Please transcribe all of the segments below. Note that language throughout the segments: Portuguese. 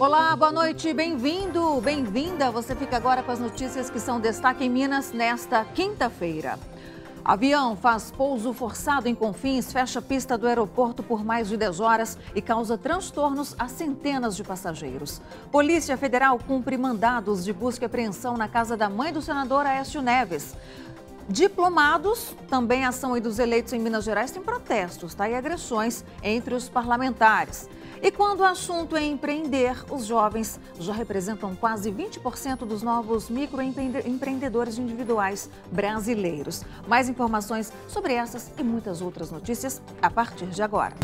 Olá, boa noite, bem-vindo, bem-vinda. Você fica agora com as notícias que são destaque em Minas nesta quinta-feira. Avião faz pouso forçado em Confins, fecha a pista do aeroporto por mais de 10 horas e causa transtornos a centenas de passageiros. Polícia Federal cumpre mandados de busca e apreensão na casa da mãe do senador Aécio Neves. Diplomados, também a ação dos eleitos em Minas Gerais tem protestos, e agressões entre os parlamentares. E quando o assunto é empreender, os jovens já representam quase 20% dos novos microempreendedores individuais brasileiros. Mais informações sobre essas e muitas outras notícias a partir de agora.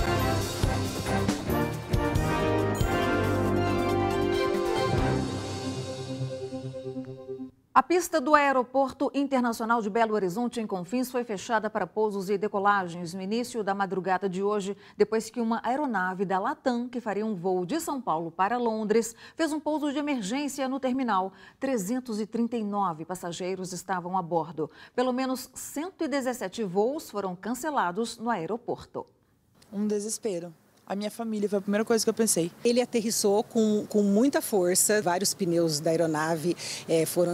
A pista do Aeroporto Internacional de Belo Horizonte, em Confins, foi fechada para pousos e decolagens no início da madrugada de hoje, depois que uma aeronave da Latam, que faria um voo de São Paulo para Londres, fez um pouso de emergência no terminal. 339 passageiros estavam a bordo. Pelo menos 117 voos foram cancelados no aeroporto. Um desespero. A minha família foi a primeira coisa que eu pensei. Ele aterrissou com muita força, vários pneus da aeronave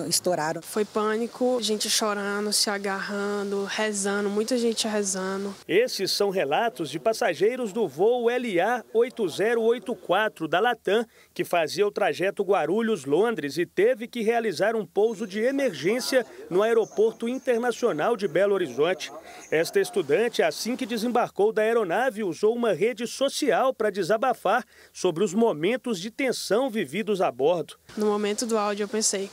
estouraram. Foi pânico, gente chorando, se agarrando, rezando, muita gente rezando. Esses são relatos de passageiros do voo LA 8084 da Latam, que fazia o trajeto Guarulhos-Londres e teve que realizar um pouso de emergência no Aeroporto Internacional de Belo Horizonte. Esta estudante, assim que desembarcou da aeronave, usou uma rede social para desabafar sobre os momentos de tensão vividos a bordo. No momento do áudio eu pensei,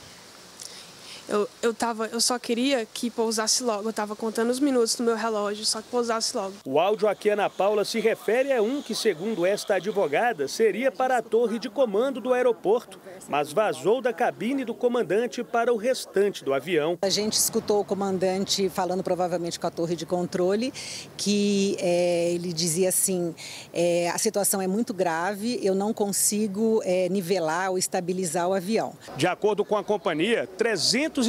eu só queria que pousasse logo, eu estava contando os minutos no meu relógio, só que pousasse logo. O áudio a que Ana Paula se refere é um que, segundo esta advogada, seria para a torre de comando do aeroporto, mas vazou da cabine do comandante para o restante do avião. A gente escutou o comandante falando provavelmente com a torre de controle, que ele dizia assim, a situação é muito grave, eu não consigo nivelar ou estabilizar o avião. De acordo com a companhia, 339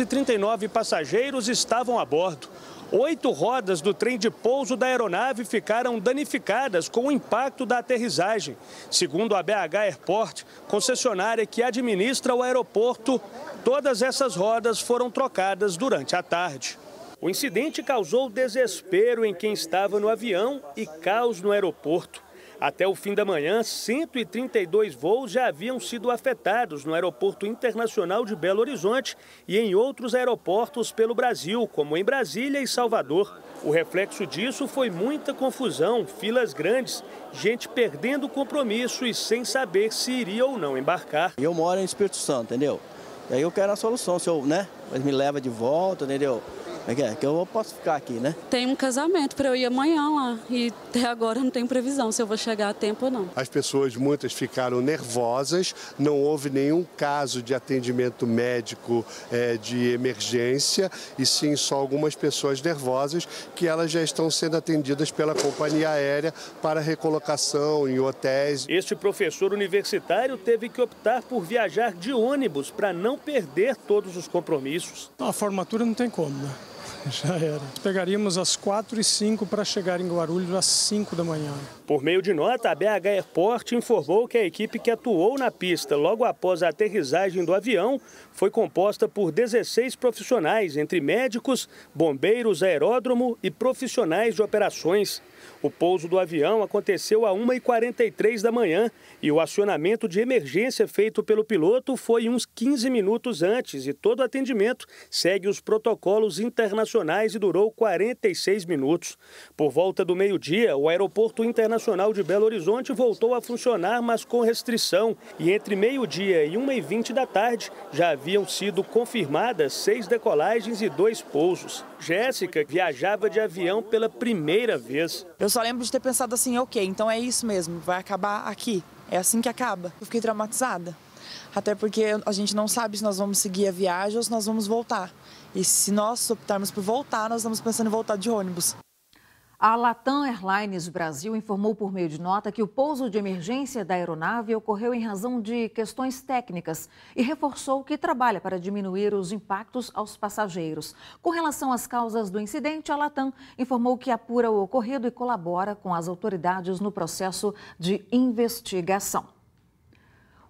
passageiros estavam a bordo. 8 rodas do trem de pouso da aeronave ficaram danificadas com o impacto da aterrissagem. Segundo a BH Airport, concessionária que administra o aeroporto, todas essas rodas foram trocadas durante a tarde. O incidente causou desespero em quem estava no avião e caos no aeroporto. Até o fim da manhã, 132 voos já haviam sido afetados no Aeroporto Internacional de Belo Horizonte e em outros aeroportos pelo Brasil, como em Brasília e Salvador. O reflexo disso foi muita confusão, filas grandes, gente perdendo o compromisso e sem saber se iria ou não embarcar. Eu moro em Espírito Santo, entendeu? E aí eu quero a solução, se eu, mas me leva de volta, entendeu? Que eu posso ficar aqui, né? Tem um casamento para eu ir amanhã lá e até agora não tenho previsão se eu vou chegar a tempo ou não. As pessoas, muitas ficaram nervosas, não houve nenhum caso de atendimento médico de emergência e sim só algumas pessoas nervosas que elas já estão sendo atendidas pela companhia aérea para recolocação em hotéis. Este professor universitário teve que optar por viajar de ônibus para não perder todos os compromissos. A formatura não tem como, né? Já era. Pegaríamos às 4h05 para chegar em Guarulhos às 5 da manhã. Por meio de nota, a BH Airport informou que a equipe que atuou na pista logo após a aterrissagem do avião foi composta por 16 profissionais, entre médicos, bombeiros, aeródromo e profissionais de operações. O pouso do avião aconteceu a 1h43 da manhã e o acionamento de emergência feito pelo piloto foi uns 15 minutos antes e todo o atendimento segue os protocolos internacionais e durou 46 minutos. Por volta do meio-dia, o Aeroporto Internacional de Belo Horizonte voltou a funcionar, mas com restrição. E entre meio-dia e 1h20 da tarde já haviam sido confirmadas 6 decolagens e 2 pousos. Jéssica viajava de avião pela primeira vez. Eu só lembro de ter pensado assim, ok, então é isso mesmo, vai acabar aqui. É assim que acaba. Eu fiquei traumatizada. Até porque a gente não sabe se nós vamos seguir a viagem ou se nós vamos voltar. E se nós optarmos por voltar, nós estamos pensando em voltar de ônibus. A Latam Airlines Brasil informou por meio de nota que o pouso de emergência da aeronave ocorreu em razão de questões técnicas e reforçou que trabalha para diminuir os impactos aos passageiros. Com relação às causas do incidente, a Latam informou que apura o ocorrido e colabora com as autoridades no processo de investigação.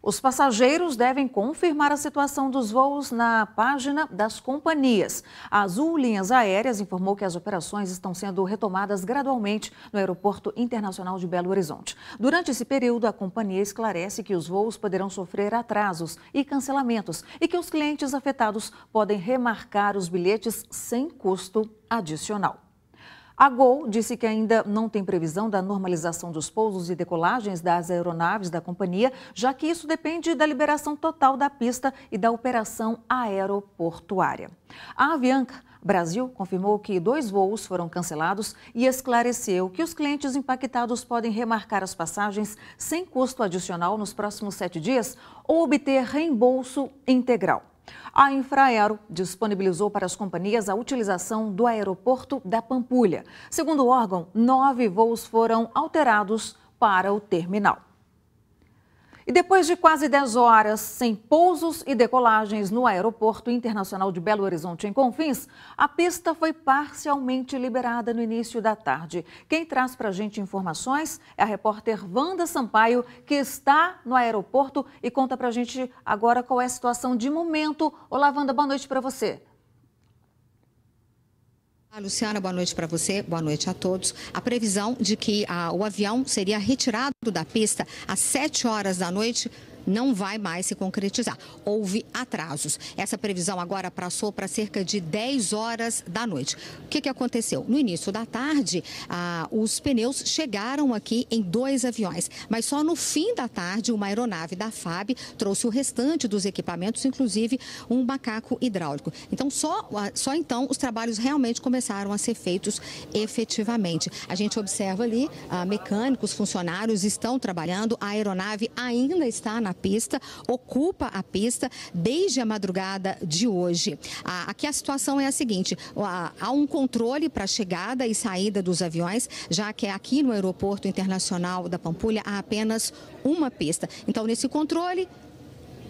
Os passageiros devem confirmar a situação dos voos na página das companhias. A Azul Linhas Aéreas informou que as operações estão sendo retomadas gradualmente no Aeroporto Internacional de Belo Horizonte. Durante esse período, a companhia esclarece que os voos poderão sofrer atrasos e cancelamentos e que os clientes afetados podem remarcar os bilhetes sem custo adicional. A Gol disse que ainda não tem previsão da normalização dos pousos e decolagens das aeronaves da companhia, já que isso depende da liberação total da pista e da operação aeroportuária. A Avianca Brasil confirmou que 2 voos foram cancelados e esclareceu que os clientes impactados podem remarcar as passagens sem custo adicional nos próximos 7 dias ou obter reembolso integral. A Infraero disponibilizou para as companhias a utilização do aeroporto da Pampulha. Segundo o órgão, 9 voos foram alterados para o terminal. E depois de quase 10 horas sem pousos e decolagens no Aeroporto Internacional de Belo Horizonte, em Confins, a pista foi parcialmente liberada no início da tarde. Quem traz para a gente informações é a repórter Wanda Sampaio, que está no aeroporto e conta para a gente agora qual é a situação de momento. Olá, Wanda, boa noite para você. Luciana, boa noite para você, boa noite a todos. A previsão de que o avião seria retirado da pista às 7 horas da noite não vai mais se concretizar. Houve atrasos. Essa previsão agora passou para cerca de 10 horas da noite. O que aconteceu? No início da tarde, os pneus chegaram aqui em 2 aviões, mas só no fim da tarde uma aeronave da FAB trouxe o restante dos equipamentos, inclusive um macaco hidráulico. Então, só então os trabalhos realmente começaram a ser feitos efetivamente. A gente observa ali, mecânicos, funcionários estão trabalhando, a aeronave ainda está na pista, ocupa a pista desde a madrugada de hoje. Aqui a situação é a seguinte, há um controle para a chegada e saída dos aviões, já que aqui no Aeroporto Internacional da Pampulha há apenas uma pista. Então, nesse controle,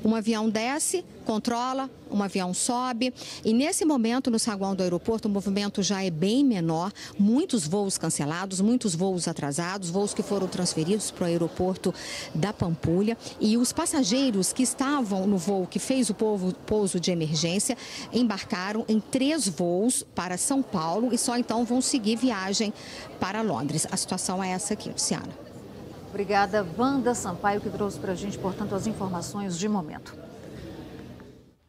um avião desce, controla, um avião sobe e nesse momento no saguão do aeroporto o movimento já é bem menor, muitos voos cancelados, muitos voos atrasados, voos que foram transferidos para o aeroporto da Pampulha e os passageiros que estavam no voo que fez o pouso de emergência embarcaram em 3 voos para São Paulo e só então vão seguir viagem para Londres. A situação é essa aqui, Luciana. Obrigada, Wanda Sampaio, que trouxe para a gente, portanto, as informações de momento.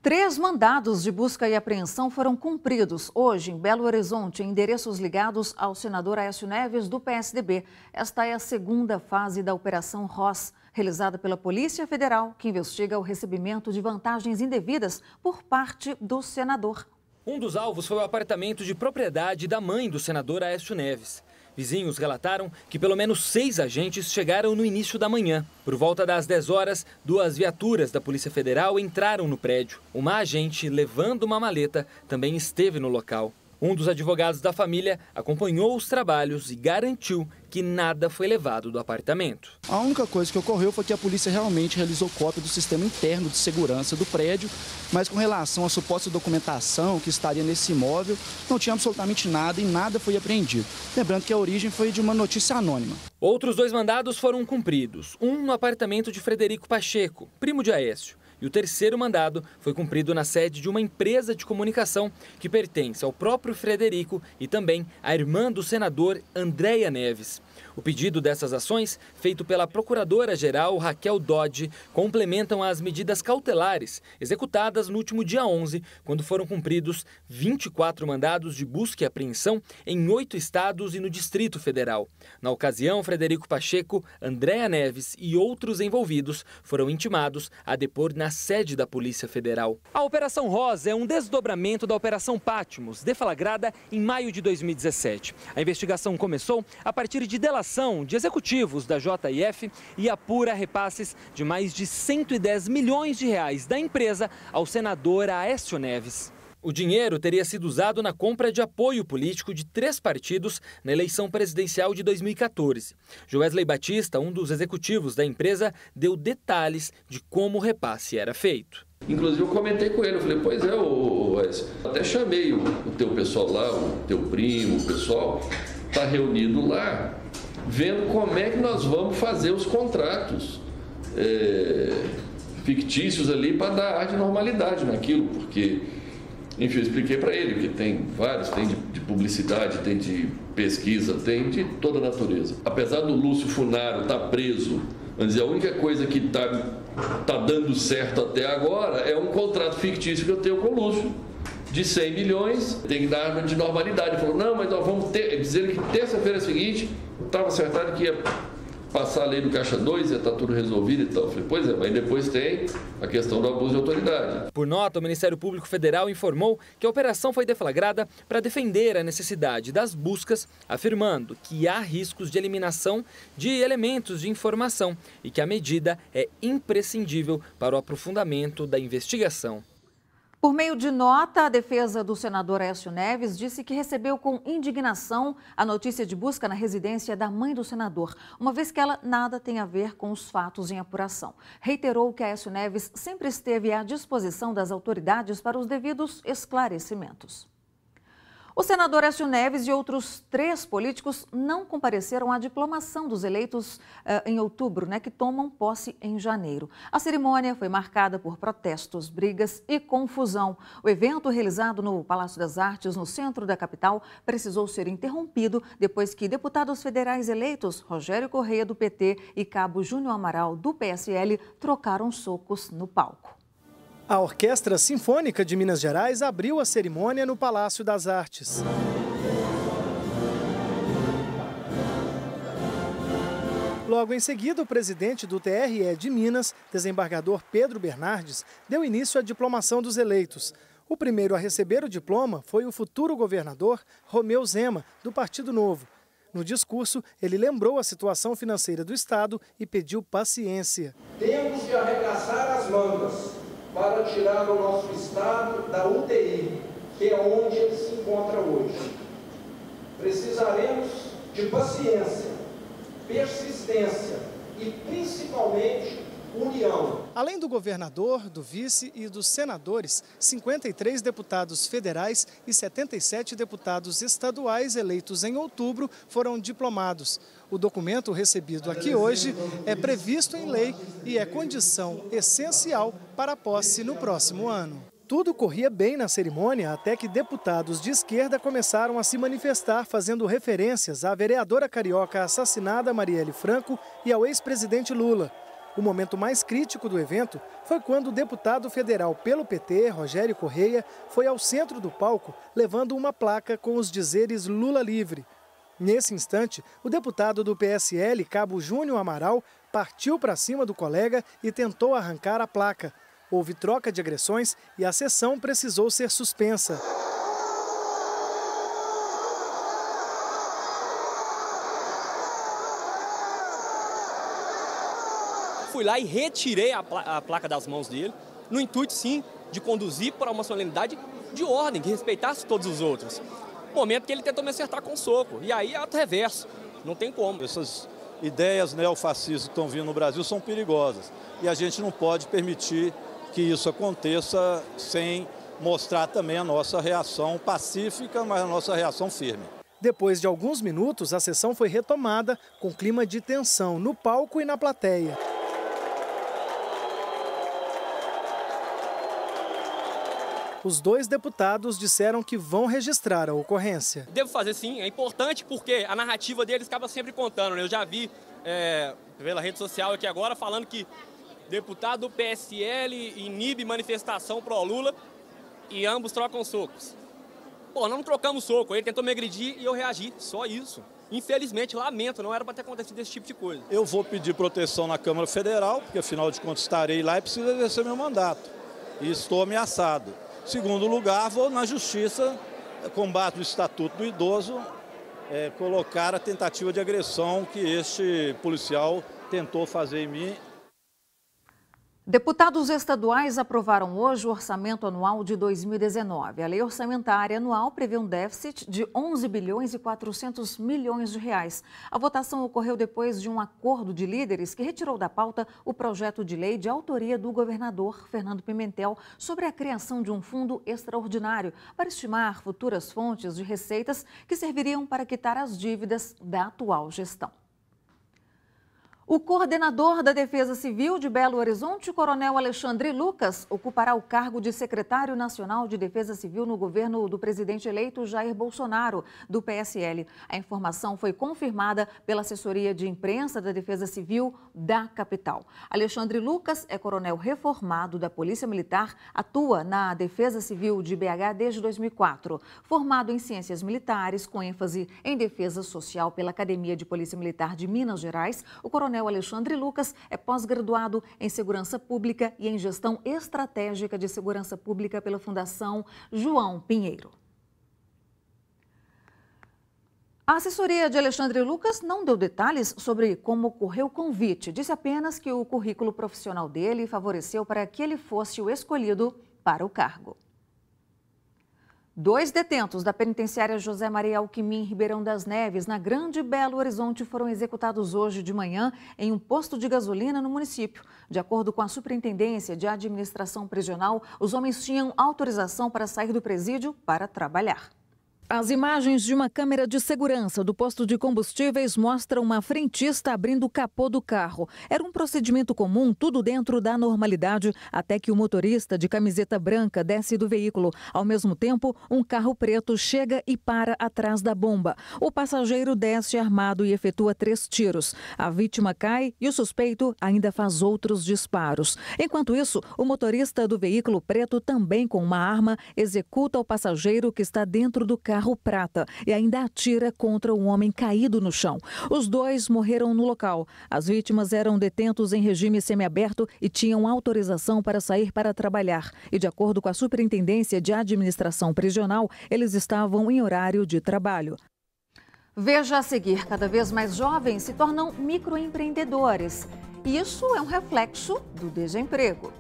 3 mandados de busca e apreensão foram cumpridos hoje em Belo Horizonte, em endereços ligados ao senador Aécio Neves, do PSDB. Esta é a 2ª fase da Operação Ross, realizada pela Polícia Federal, que investiga o recebimento de vantagens indevidas por parte do senador. Um dos alvos foi o apartamento de propriedade da mãe do senador Aécio Neves. Vizinhos relataram que pelo menos 6 agentes chegaram no início da manhã. Por volta das 10 horas, 2 viaturas da Polícia Federal entraram no prédio. Uma agente, levando uma maleta, também esteve no local. Um dos advogados da família acompanhou os trabalhos e garantiu que nada foi levado do apartamento. A única coisa que ocorreu foi que a polícia realmente realizou cópia do sistema interno de segurança do prédio, mas com relação à suposta documentação que estaria nesse imóvel, não tinha absolutamente nada e nada foi apreendido. Lembrando que a origem foi de uma notícia anônima. Outros 2 mandados foram cumpridos, um no apartamento de Frederico Pacheco, primo de Aécio. E o 3º mandado foi cumprido na sede de uma empresa de comunicação que pertence ao próprio Frederico e também à irmã do senador Andréia Neves. O pedido dessas ações, feito pela procuradora-geral Raquel Dodge, complementam as medidas cautelares executadas no último dia 11, quando foram cumpridos 24 mandados de busca e apreensão em 8 estados e no Distrito Federal. Na ocasião, Frederico Pacheco, Andréia Neves e outros envolvidos foram intimados a depor na sede da Polícia Federal. A Operação Rosa é um desdobramento da Operação Patmos, deflagrada em maio de 2017. A investigação começou a partir de delação de executivos da JF e apura repasses de mais de 110 milhões de reais da empresa ao senador Aécio Neves. O dinheiro teria sido usado na compra de apoio político de 3 partidos na eleição presidencial de 2014. Joesley Batista, um dos executivos da empresa, deu detalhes de como o repasse era feito. Inclusive eu comentei com ele, eu falei, pois é, Aécio, até chamei o teu pessoal lá, o teu primo, o pessoal está reunido lá, vendo como é que nós vamos fazer os contratos. fictícios ali para dar ar de normalidade naquilo, porque, enfim, eu expliquei para ele que tem vários, tem de publicidade, tem de pesquisa, tem de toda a natureza. Apesar do Lúcio Funaro estar preso, vamos dizer, a única coisa que tá dando certo até agora é um contrato fictício que eu tenho com o Lúcio, de 100 milhões, tem que dar de normalidade. Ele falou, não, mas nós vamos dizer que terça-feira seguinte estava acertado que ia passar a lei do Caixa 2, ia estar tudo resolvido e tal. Eu falei, pois é, mas depois tem a questão do abuso de autoridade. Por nota, o Ministério Público Federal informou que a operação foi deflagrada para defender a necessidade das buscas, afirmando que há riscos de eliminação de elementos de informação e que a medida é imprescindível para o aprofundamento da investigação. Por meio de nota, a defesa do senador Aécio Neves disse que recebeu com indignação a notícia de busca na residência da mãe do senador, uma vez que ela nada tem a ver com os fatos em apuração. Reiterou que Aécio Neves sempre esteve à disposição das autoridades para os devidos esclarecimentos. O senador Aécio Neves e outros 3 políticos não compareceram à diplomação dos eleitos em outubro, que tomam posse em janeiro. A cerimônia foi marcada por protestos, brigas e confusão. O evento, realizado no Palácio das Artes, no centro da capital, precisou ser interrompido depois que deputados federais eleitos, Rogério Correia, do PT, e Cabo Júnior Amaral, do PSL, trocaram socos no palco. A Orquestra Sinfônica de Minas Gerais abriu a cerimônia no Palácio das Artes. Logo em seguida, o presidente do TRE de Minas, desembargador Pedro Bernardes, deu início à diplomação dos eleitos. O primeiro a receber o diploma foi o futuro governador Romeu Zema, do Partido Novo. No discurso, ele lembrou a situação financeira do Estado e pediu paciência. Temos de arregaçar as mangas para tirar o nosso Estado da UTI, que é onde ele se encontra hoje. Precisaremos de paciência, persistência e, principalmente, união. Além do governador, do vice e dos senadores, 53 deputados federais e 77 deputados estaduais eleitos em outubro foram diplomados. O documento recebido aqui hoje é previsto em lei e é condição essencial para a posse no próximo ano. Tudo corria bem na cerimônia até que deputados de esquerda começaram a se manifestar fazendo referências à vereadora carioca assassinada Marielle Franco e ao ex-presidente Lula. O momento mais crítico do evento foi quando o deputado federal pelo PT, Rogério Correia, foi ao centro do palco levando uma placa com os dizeres Lula livre. Nesse instante, o deputado do PSL, Cabo Júnior Amaral, partiu para cima do colega e tentou arrancar a placa. Houve troca de agressões e a sessão precisou ser suspensa. Fui lá e retirei a placa das mãos dele, no intuito, sim, de conduzir para uma solenidade de ordem, que respeitasse todos os outros. Momento que ele tentou me acertar com um soco, e aí é ato reverso, não tem como. Essas ideias neofascistas que estão vindo no Brasil são perigosas, e a gente não pode permitir que isso aconteça sem mostrar também a nossa reação pacífica, mas a nossa reação firme. Depois de alguns minutos, a sessão foi retomada com clima de tensão no palco e na plateia. Os 2 deputados disseram que vão registrar a ocorrência. Devo fazer sim, é importante porque a narrativa deles acaba sempre contando. Eu já vi pela rede social aqui agora falando que deputado do PSL inibe manifestação pró-Lula e ambos trocam socos. Pô, não trocamos soco, ele tentou me agredir e eu reagi, só isso. Infelizmente, lamento, não era para ter acontecido esse tipo de coisa. Eu vou pedir proteção na Câmara Federal, porque afinal de contas estarei lá e preciso exercer meu mandato. E estou ameaçado. Segundo lugar, vou na Justiça, com base no Estatuto do Idoso, colocar a tentativa de agressão que este policial tentou fazer em mim. Deputados estaduais aprovaram hoje o orçamento anual de 2019. A lei orçamentária anual prevê um déficit de 11 bilhões e 400 milhões de reais. A votação ocorreu depois de um acordo de líderes que retirou da pauta o projeto de lei de autoria do governador Fernando Pimentel sobre a criação de um fundo extraordinário para estimar futuras fontes de receitas que serviriam para quitar as dívidas da atual gestão. O coordenador da Defesa Civil de Belo Horizonte, Coronel Alexandre Lucas, ocupará o cargo de secretário nacional de Defesa Civil no governo do presidente eleito Jair Bolsonaro, do PSL. A informação foi confirmada pela assessoria de imprensa da Defesa Civil da capital. Alexandre Lucas é coronel reformado da Polícia Militar, atua na Defesa Civil de BH desde 2004. Formado em Ciências Militares, com ênfase em Defesa Social pela Academia de Polícia Militar de Minas Gerais, o coronel Alexandre Lucas é pós-graduado em Segurança Pública e em Gestão Estratégica de Segurança Pública pela Fundação João Pinheiro. A assessoria de Alexandre Lucas não deu detalhes sobre como ocorreu o convite. Disse apenas que o currículo profissional dele favoreceu para que ele fosse o escolhido para o cargo. 2 detentos da penitenciária José Maria Alquimim, Ribeirão das Neves, na Grande Belo Horizonte, foram executados hoje de manhã em um posto de gasolina no município. De acordo com a Superintendência de Administração Prisional, os homens tinham autorização para sair do presídio para trabalhar. As imagens de uma câmera de segurança do posto de combustíveis mostram uma frentista abrindo o capô do carro. Era um procedimento comum, tudo dentro da normalidade, até que o motorista de camiseta branca desce do veículo. Ao mesmo tempo, um carro preto chega e para atrás da bomba. O passageiro desce armado e efetua 3 tiros. A vítima cai e o suspeito ainda faz outros disparos. Enquanto isso, o motorista do veículo preto, também com uma arma, executa o passageiro que está dentro do carro prata e ainda atira contra um homem caído no chão. Os 2 morreram no local. As vítimas eram detentos em regime semiaberto e tinham autorização para sair para trabalhar. E de acordo com a Superintendência de Administração Prisional, eles estavam em horário de trabalho. Veja a seguir, cada vez mais jovens se tornam microempreendedores. E isso é um reflexo do desemprego.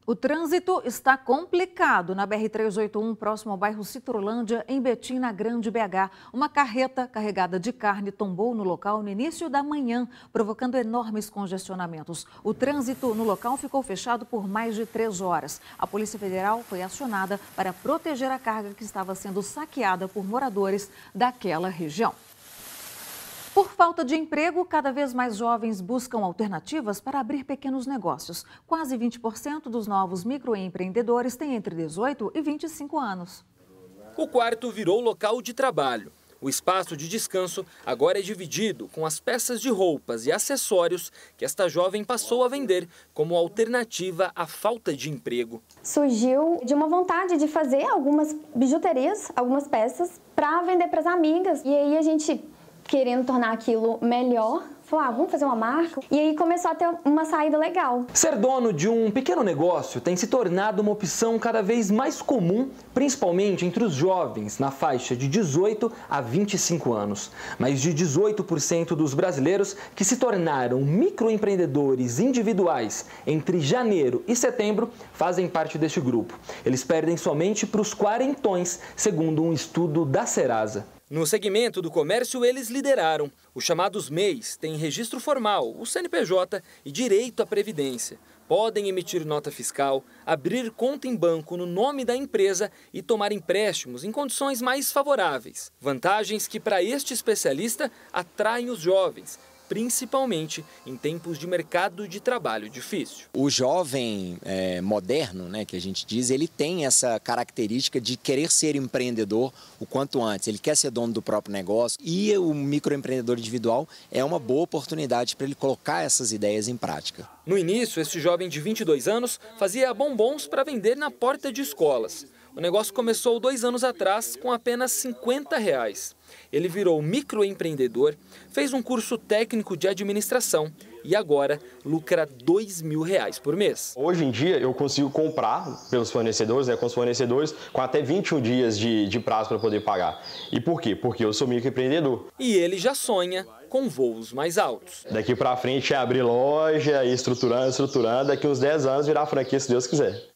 O trânsito está complicado na BR-381, próximo ao bairro Citrolândia, em Betim, na Grande BH. Uma carreta carregada de carne tombou no local no início da manhã, provocando enormes congestionamentos. O trânsito no local ficou fechado por mais de 3 horas. A Polícia Federal foi acionada para proteger a carga que estava sendo saqueada por moradores daquela região. Por falta de emprego, cada vez mais jovens buscam alternativas para abrir pequenos negócios. Quase 20% dos novos microempreendedores têm entre 18 e 25 anos. O quarto virou local de trabalho. O espaço de descanso agora é dividido com as peças de roupas e acessórios que esta jovem passou a vender como alternativa à falta de emprego. Surgiu de uma vontade de fazer algumas bijuterias, algumas peças, para vender para as amigas. E aí a gente, querendo tornar aquilo melhor, falou, vamos fazer uma marca. E aí começou a ter uma saída legal. Ser dono de um pequeno negócio tem se tornado uma opção cada vez mais comum, principalmente entre os jovens, na faixa de 18 a 25 anos. Mais de 18% dos brasileiros que se tornaram microempreendedores individuais entre janeiro e setembro fazem parte deste grupo. Eles perdem somente para os quarentões, segundo um estudo da Serasa. No segmento do comércio, eles lideraram. Os chamados MEIs têm registro formal, o CNPJ e direito à previdência. Podem emitir nota fiscal, abrir conta em banco no nome da empresa e tomar empréstimos em condições mais favoráveis. Vantagens que, para este especialista, atraem os jovens, principalmente em tempos de mercado de trabalho difícil. O jovem moderno, né, que a gente diz, ele tem essa característica de querer ser empreendedor o quanto antes. Ele quer ser dono do próprio negócio e o microempreendedor individual é uma boa oportunidade para ele colocar essas ideias em prática. No início, este jovem de 22 anos fazia bombons para vender na porta de escolas. O negócio começou 2 anos atrás com apenas R$50. Ele virou microempreendedor, fez um curso técnico de administração e agora lucra R$2.000 por mês. Hoje em dia eu consigo comprar pelos fornecedores, com os fornecedores, com até 21 dias de prazo para poder pagar. E por quê? Porque eu sou microempreendedor. E ele já sonha com voos mais altos. Daqui para frente é abrir loja, ir estruturando, daqui uns 10 anos virar franquia, se Deus quiser.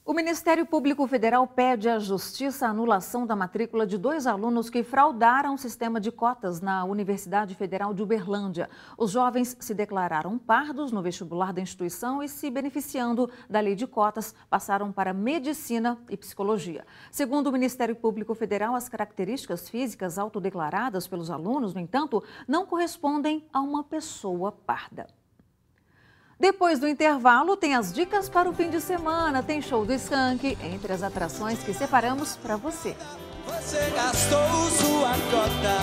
O Ministério Público Federal pede à Justiça a anulação da matrícula de 2 alunos que fraudaram o sistema de cotas na Universidade Federal de Uberlândia. Os jovens se declararam pardos no vestibular da instituição e, se beneficiando da lei de cotas, passaram para medicina e psicologia. Segundo o Ministério Público Federal, as características físicas autodeclaradas pelos alunos, no entanto, não correspondem a uma pessoa parda. Depois do intervalo, tem as dicas para o fim de semana, tem show do Skank, entre as atrações que separamos para você. Você gastou sua cota.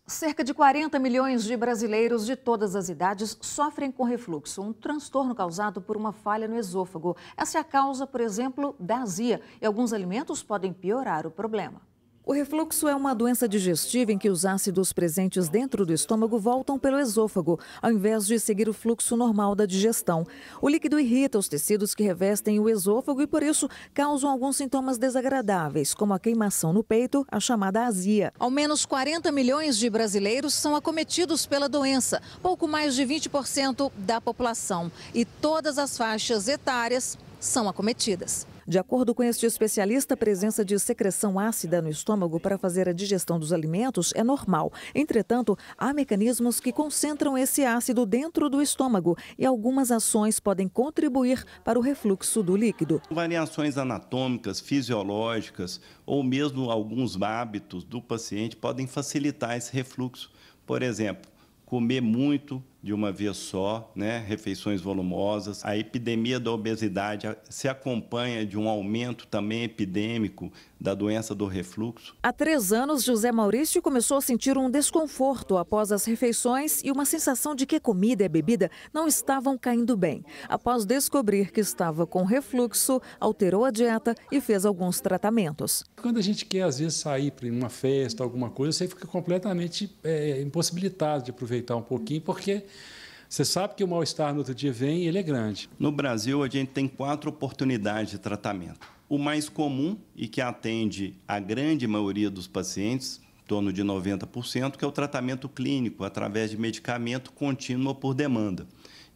Cerca de 40 milhões de brasileiros de todas as idades sofrem com refluxo, um transtorno causado por uma falha no esôfago. Essa é a causa, por exemplo, da azia, e alguns alimentos podem piorar o problema. O refluxo é uma doença digestiva em que os ácidos presentes dentro do estômago voltam pelo esôfago, ao invés de seguir o fluxo normal da digestão. O líquido irrita os tecidos que revestem o esôfago e, por isso, causam alguns sintomas desagradáveis, como a queimação no peito, a chamada azia. Ao menos 40 milhões de brasileiros são acometidos pela doença, pouco mais de 20% da população. E todas as faixas etárias são acometidas. De acordo com este especialista, a presença de secreção ácida no estômago para fazer a digestão dos alimentos é normal. Entretanto, há mecanismos que concentram esse ácido dentro do estômago e algumas ações podem contribuir para o refluxo do líquido. Variações anatômicas, fisiológicas ou mesmo alguns hábitos do paciente podem facilitar esse refluxo. Por exemplo, comer muito de uma vez só, refeições volumosas. A epidemia da obesidade se acompanha de um aumento também epidêmico da doença do refluxo. Há 3 anos, José Maurício começou a sentir um desconforto após as refeições e uma sensação de que a comida e a bebida não estavam caindo bem. Após descobrir que estava com refluxo, alterou a dieta e fez alguns tratamentos. Quando a gente quer, às vezes, sair para uma festa, alguma coisa, você fica completamente impossibilitado de aproveitar um pouquinho, porque você sabe que o mal-estar no outro dia vem e ele é grande. No Brasil, a gente tem 4 oportunidades de tratamento. O mais comum e que atende a grande maioria dos pacientes, em torno de 90%, que é o tratamento clínico, através de medicamento contínuo ou por demanda.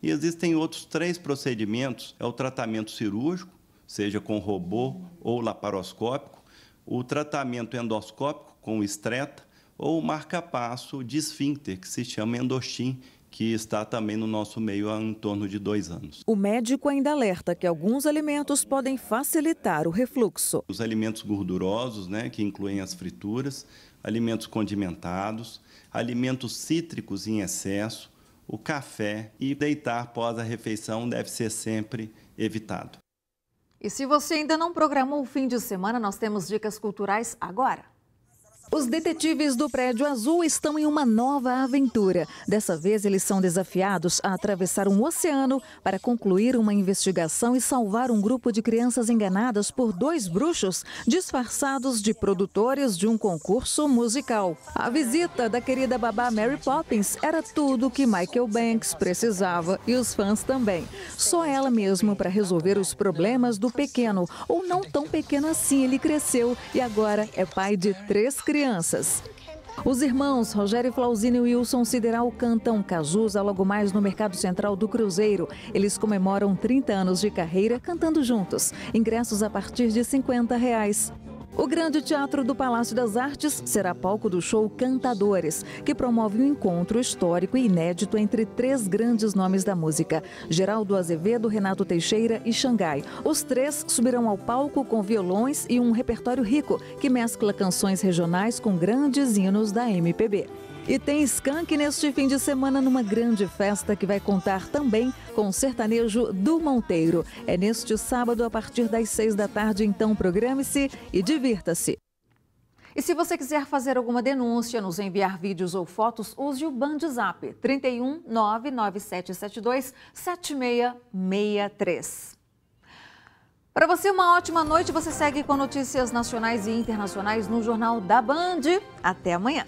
E existem outros 3 procedimentos, é o tratamento cirúrgico, seja com robô ou laparoscópico, o tratamento endoscópico com estreta ou o marca-passo de esfíncter, que se chama endostim, que está também no nosso meio há em torno de 2 anos. O médico ainda alerta que alguns alimentos podem facilitar o refluxo. Os alimentos gordurosos, que incluem as frituras, alimentos condimentados, alimentos cítricos em excesso, o café e deitar após a refeição deve ser sempre evitado. E se você ainda não programou o fim de semana, nós temos dicas culturais agora. Os detetives do Prédio Azul estão em uma nova aventura. Dessa vez, eles são desafiados a atravessar um oceano para concluir uma investigação e salvar um grupo de crianças enganadas por 2 bruxos disfarçados de produtores de um concurso musical. A visita da querida babá Mary Poppins era tudo o que Michael Banks precisava e os fãs também. Só ela mesmo para resolver os problemas do pequeno, ou não tão pequeno assim. Ele cresceu e agora é pai de 3 crianças. Os irmãos Rogério Flauzino e Wilson Sideral cantam Cazuza logo mais no Mercado Central do Cruzeiro. Eles comemoram 30 anos de carreira cantando juntos. Ingressos a partir de R$50. O Grande Teatro do Palácio das Artes será palco do show Cantadores, que promove um encontro histórico e inédito entre 3 grandes nomes da música: Geraldo Azevedo, Renato Teixeira e Xangai. Os 3 subirão ao palco com violões e um repertório rico que mescla canções regionais com grandes hinos da MPB. E tem Skank neste fim de semana numa grande festa que vai contar também com o sertanejo do Monteiro. É neste sábado a partir das 6 da tarde, então programe-se e divirta-se. E se você quiser fazer alguma denúncia, nos enviar vídeos ou fotos, use o Bandzap 31 99772 7663. Para você, uma ótima noite. Você segue com notícias nacionais e internacionais no Jornal da Band. Até amanhã.